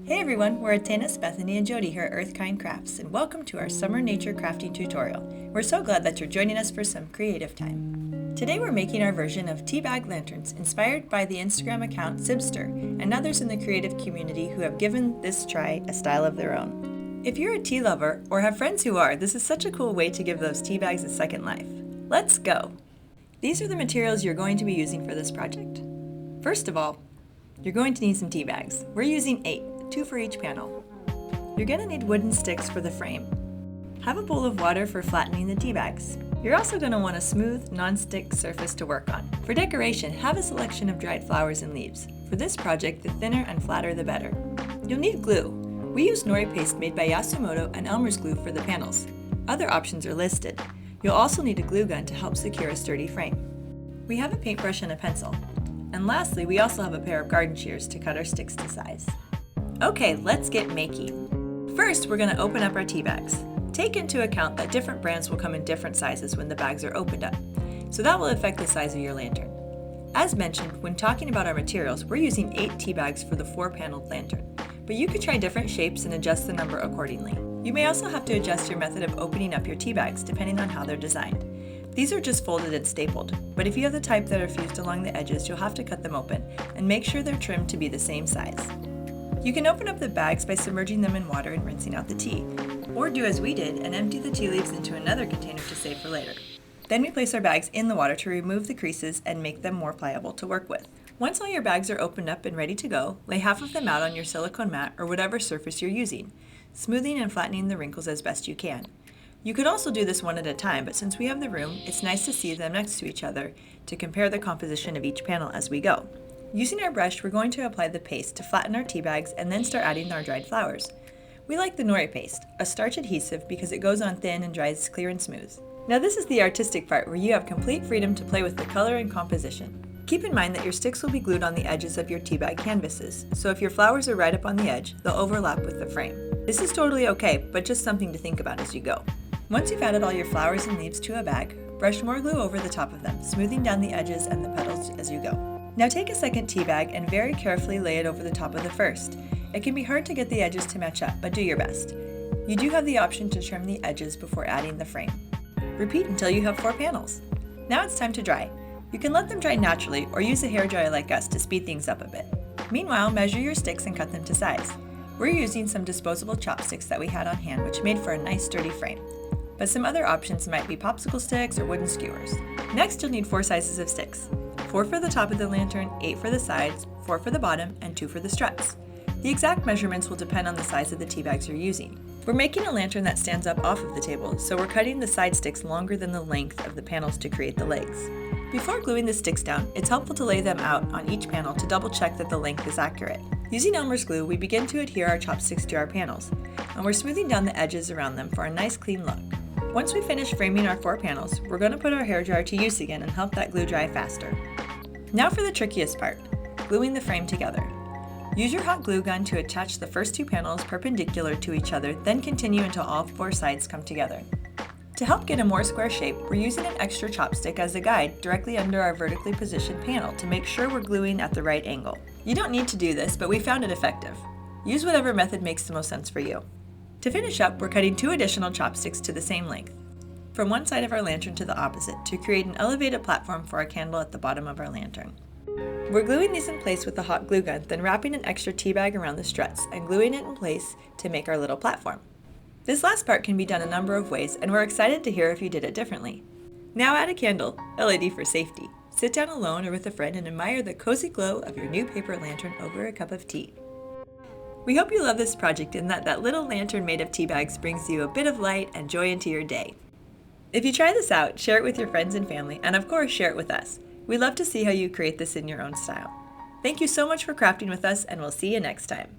Hey everyone, we're Atanas, Bethany, and Jody here at Earthkind Crafts, and welcome to our Summer Nature Crafting tutorial. We're so glad that you're joining us for some creative time. Today we're making our version of tea bag lanterns inspired by the Instagram account Sibster and others in the creative community who have given this try a style of their own. If you're a tea lover or have friends who are, this is such a cool way to give those tea bags a second life. Let's go! These are the materials you're going to be using for this project. First of all, you're going to need some tea bags. We're using 8. 2 for each panel. You're going to need wooden sticks for the frame. Have a bowl of water for flattening the tea bags. You're also going to want a smooth, non-stick surface to work on. For decoration, have a selection of dried flowers and leaves. For this project, the thinner and flatter the better. You'll need glue. We use nori paste made by Yasumoto and Elmer's glue for the panels. Other options are listed. You'll also need a glue gun to help secure a sturdy frame. We have a paintbrush and a pencil. And lastly, we also have a pair of garden shears to cut our sticks to size. Okay, let's get making. First, we're going to open up our tea bags. Take into account that different brands will come in different sizes when the bags are opened up, so that will affect the size of your lantern. As mentioned, when talking about our materials, we're using 8 tea bags for the 4-paneled lantern, but you could try different shapes and adjust the number accordingly. You may also have to adjust your method of opening up your tea bags depending on how they're designed. These are just folded and stapled, but if you have the type that are fused along the edges, you'll have to cut them open and make sure they're trimmed to be the same size. You can open up the bags by submerging them in water and rinsing out the tea, or do as we did and empty the tea leaves into another container to save for later. Then we place our bags in the water to remove the creases and make them more pliable to work with. Once all your bags are opened up and ready to go, lay half of them out on your silicone mat or whatever surface you're using, smoothing and flattening the wrinkles as best you can. You could also do this one at a time, but since we have the room, it's nice to see them next to each other to compare the composition of each panel as we go. Using our brush, we're going to apply the paste to flatten our tea bags and then start adding our dried flowers. We like the nori paste, a starch adhesive, because it goes on thin and dries clear and smooth. Now this is the artistic part where you have complete freedom to play with the color and composition. Keep in mind that your sticks will be glued on the edges of your tea bag canvases, so if your flowers are right up on the edge, they'll overlap with the frame. This is totally okay, but just something to think about as you go. Once you've added all your flowers and leaves to a bag, brush more glue over the top of them, smoothing down the edges and the petals as you go. Now take a second tea bag and very carefully lay it over the top of the first. It can be hard to get the edges to match up, but do your best. You do have the option to trim the edges before adding the frame. Repeat until you have 4 panels. Now it's time to dry. You can let them dry naturally or use a hairdryer like us to speed things up a bit. Meanwhile, measure your sticks and cut them to size. We're using some disposable chopsticks that we had on hand, which made for a nice sturdy frame. But some other options might be popsicle sticks or wooden skewers. Next, you'll need 4 sizes of sticks. 4 for the top of the lantern, 8 for the sides, 4 for the bottom, and 2 for the struts. The exact measurements will depend on the size of the tea bags you're using. We're making a lantern that stands up off of the table, so we're cutting the side sticks longer than the length of the panels to create the legs. Before gluing the sticks down, it's helpful to lay them out on each panel to double check that the length is accurate. Using Elmer's glue, we begin to adhere our chopsticks to our panels, and we're smoothing down the edges around them for a nice clean look. Once we finish framing our 4 panels, we're going to put our hairdryer to use again and help that glue dry faster. Now for the trickiest part, gluing the frame together. Use your hot glue gun to attach the first 2 panels perpendicular to each other, then continue until all 4 sides come together. To help get a more square shape, we're using an extra chopstick as a guide directly under our vertically positioned panel to make sure we're gluing at the right angle. You don't need to do this, but we found it effective. Use whatever method makes the most sense for you. To finish up, we're cutting 2 additional chopsticks to the same length, from one side of our lantern to the opposite, to create an elevated platform for our candle at the bottom of our lantern. We're gluing these in place with the hot glue gun, then wrapping an extra tea bag around the struts and gluing it in place to make our little platform. This last part can be done a number of ways, and we're excited to hear if you did it differently. Now add a candle, LED for safety. Sit down alone or with a friend and admire the cozy glow of your new paper lantern over a cup of tea. We hope you love this project and that little lantern made of tea bags brings you a bit of light and joy into your day. If you try this out, share it with your friends and family, and of course, share it with us. We'd love to see how you create this in your own style. Thank you so much for crafting with us, and we'll see you next time.